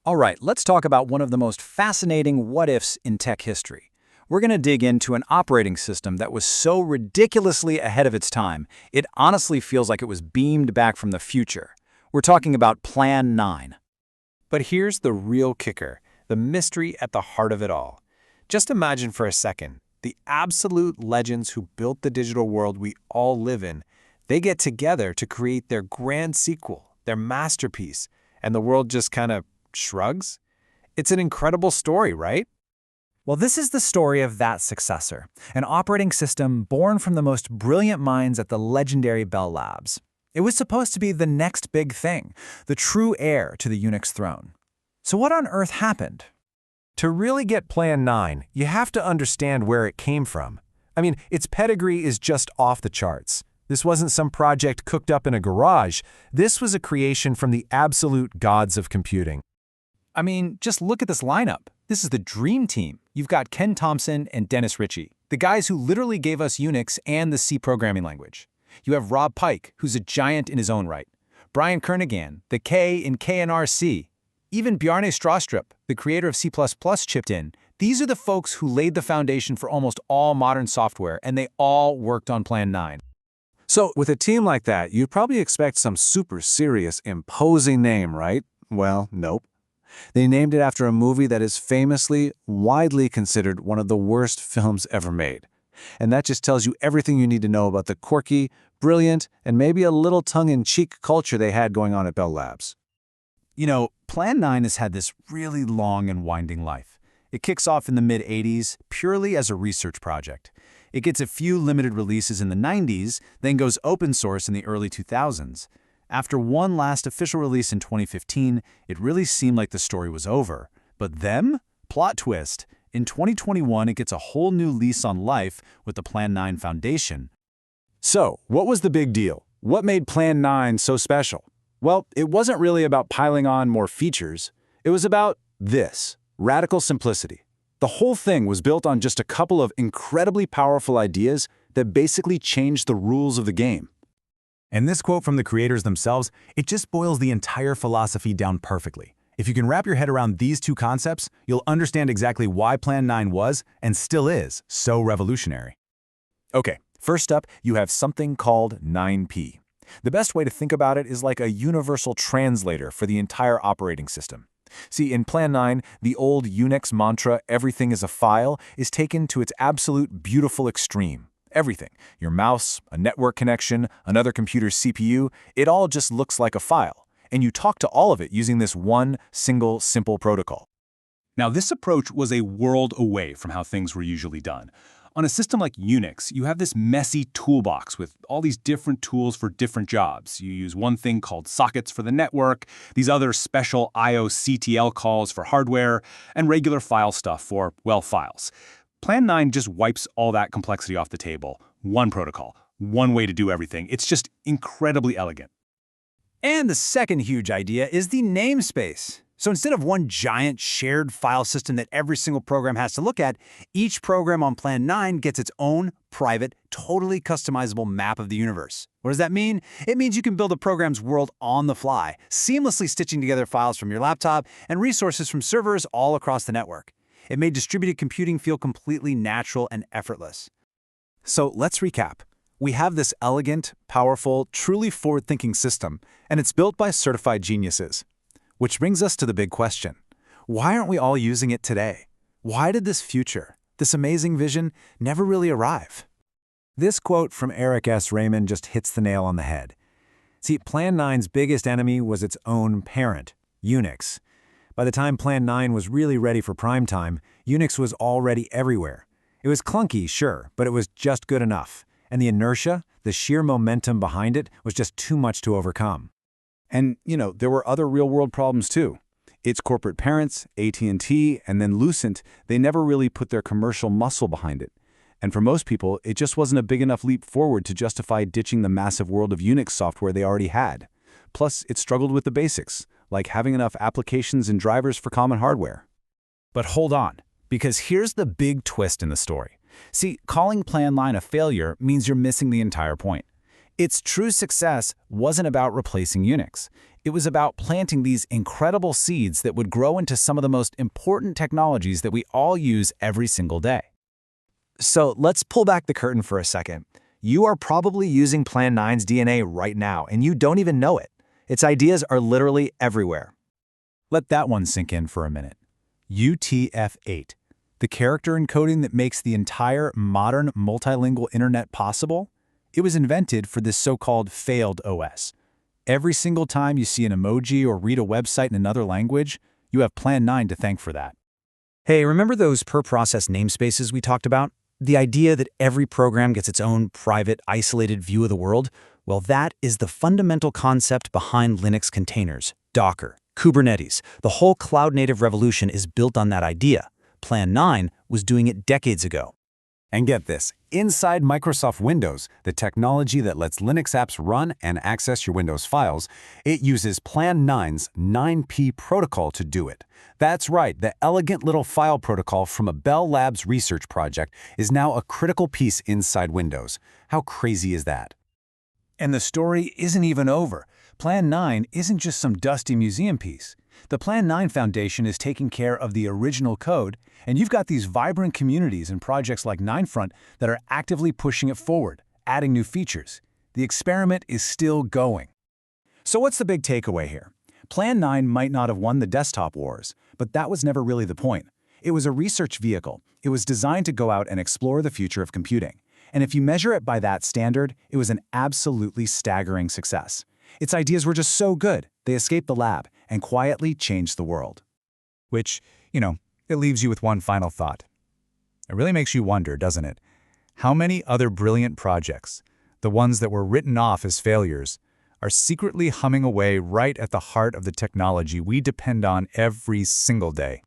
All right, let's talk about one of the most fascinating what-ifs in tech history. We're going to dig into an operating system that was so ridiculously ahead of its time, it honestly feels like it was beamed back from the future. We're talking about Plan 9. But here's the real kicker, the mystery at the heart of it all. Just imagine for a second, the absolute legends who built the digital world we all live in, they get together to create their grand sequel, their masterpiece, and the world just kind of shrugs? It's an incredible story, right? Well, this is the story of that successor, an operating system born from the most brilliant minds at the legendary Bell Labs. It was supposed to be the next big thing, the true heir to the Unix throne. So what on earth happened? To really get Plan 9, you have to understand where it came from. I mean, its pedigree is just off the charts. This wasn't some project cooked up in a garage. This was a creation from the absolute gods of computing. I mean, just look at this lineup. This is the dream team. You've got Ken Thompson and Dennis Ritchie, the guys who literally gave us Unix and the C programming language. You have Rob Pike, who's a giant in his own right. Brian Kernighan, the K in KNRC. Even Bjarne Stroustrup, the creator of C++, chipped in. These are the folks who laid the foundation for almost all modern software, and they all worked on Plan 9. So, with a team like that, you'd probably expect some super serious, imposing name, right? Well, nope. They named it after a movie that is famously, widely considered one of the worst films ever made. And that just tells you everything you need to know about the quirky, brilliant, and maybe a little tongue-in-cheek culture they had going on at Bell Labs. You know, Plan 9 has had this really long and winding life. It kicks off in the mid-'80s purely as a research project. It gets a few limited releases in the '90s, then goes open source in the early 2000s. After one last official release in 2015, it really seemed like the story was over. But then, plot twist, in 2021 it gets a whole new lease on life with the Plan 9 Foundation. So, what was the big deal? What made Plan 9 so special? Well, it wasn't really about piling on more features. It was about this, radical simplicity. The whole thing was built on just a couple of incredibly powerful ideas that basically changed the rules of the game. And this quote from the creators themselves, it just boils the entire philosophy down perfectly. If you can wrap your head around these two concepts, you'll understand exactly why Plan 9 was, and still is, so revolutionary. Okay, first up, you have something called 9P. The best way to think about it is like a universal translator for the entire operating system. See, in Plan 9, the old Unix mantra, everything is a file, is taken to its absolute beautiful extreme. Everything, your mouse, a network connection, another computer's CPU, it all just looks like a file. And you talk to all of it using this one single simple protocol. Now, this approach was a world away from how things were usually done. On a system like Unix, you have this messy toolbox with all these different tools for different jobs. You use one thing called sockets for the network, these other special IOCTL calls for hardware, and regular file stuff for, well, files. Plan 9 just wipes all that complexity off the table. One protocol, one way to do everything. It's just incredibly elegant. And the second huge idea is the namespace. So instead of one giant shared file system that every single program has to look at, each program on Plan 9 gets its own private, totally customizable map of the universe. What does that mean? It means you can build a program's world on the fly, seamlessly stitching together files from your laptop and resources from servers all across the network. It made distributed computing feel completely natural and effortless. So let's recap. We have this elegant, powerful, truly forward-thinking system, and it's built by certified geniuses. Which brings us to the big question. Why aren't we all using it today? Why did this future, this amazing vision, never really arrive? This quote from Eric S. Raymond just hits the nail on the head. See, Plan 9's biggest enemy was its own parent, Unix. By the time Plan 9 was really ready for prime time, Unix was already everywhere. It was clunky, sure, but it was just good enough. And the inertia, the sheer momentum behind it, was just too much to overcome. And, there were other real-world problems too. Its corporate parents, AT&T, and then Lucent, they never really put their commercial muscle behind it. And for most people, it just wasn't a big enough leap forward to justify ditching the massive world of Unix software they already had. Plus, it struggled with the basics, like having enough applications and drivers for common hardware. But hold on, because here's the big twist in the story. See, calling Plan 9 a failure means you're missing the entire point. Its true success wasn't about replacing Unix. It was about planting these incredible seeds that would grow into some of the most important technologies that we all use every single day. So let's pull back the curtain for a second. You are probably using Plan 9's DNA right now, and you don't even know it. Its ideas are literally everywhere. Let that one sink in for a minute. UTF-8, the character encoding that makes the entire modern multilingual internet possible, it was invented for this so-called failed OS. Every single time you see an emoji or read a website in another language, you have Plan 9 to thank for that. Hey, remember those per-process namespaces we talked about? The idea that every program gets its own private, isolated view of the world? Well, that is the fundamental concept behind Linux containers, Docker, Kubernetes. The whole cloud-native revolution is built on that idea. Plan 9 was doing it decades ago. And get this, inside Microsoft Windows, the technology that lets Linux apps run and access your Windows files, it uses Plan 9's 9P protocol to do it. That's right, the elegant little file protocol from a Bell Labs research project is now a critical piece inside Windows. How crazy is that? And the story isn't even over. Plan 9 isn't just some dusty museum piece. The Plan 9 Foundation is taking care of the original code, and you've got these vibrant communities and projects like 9front that are actively pushing it forward, adding new features. The experiment is still going. So what's the big takeaway here? Plan 9 might not have won the desktop wars, but that was never really the point. It was a research vehicle. It was designed to go out and explore the future of computing. And if you measure it by that standard, it was an absolutely staggering success. Its ideas were just so good, they escaped the lab and quietly changed the world. Which, it leaves you with one final thought. It really makes you wonder, doesn't it? How many other brilliant projects, the ones that were written off as failures, are secretly humming away right at the heart of the technology we depend on every single day?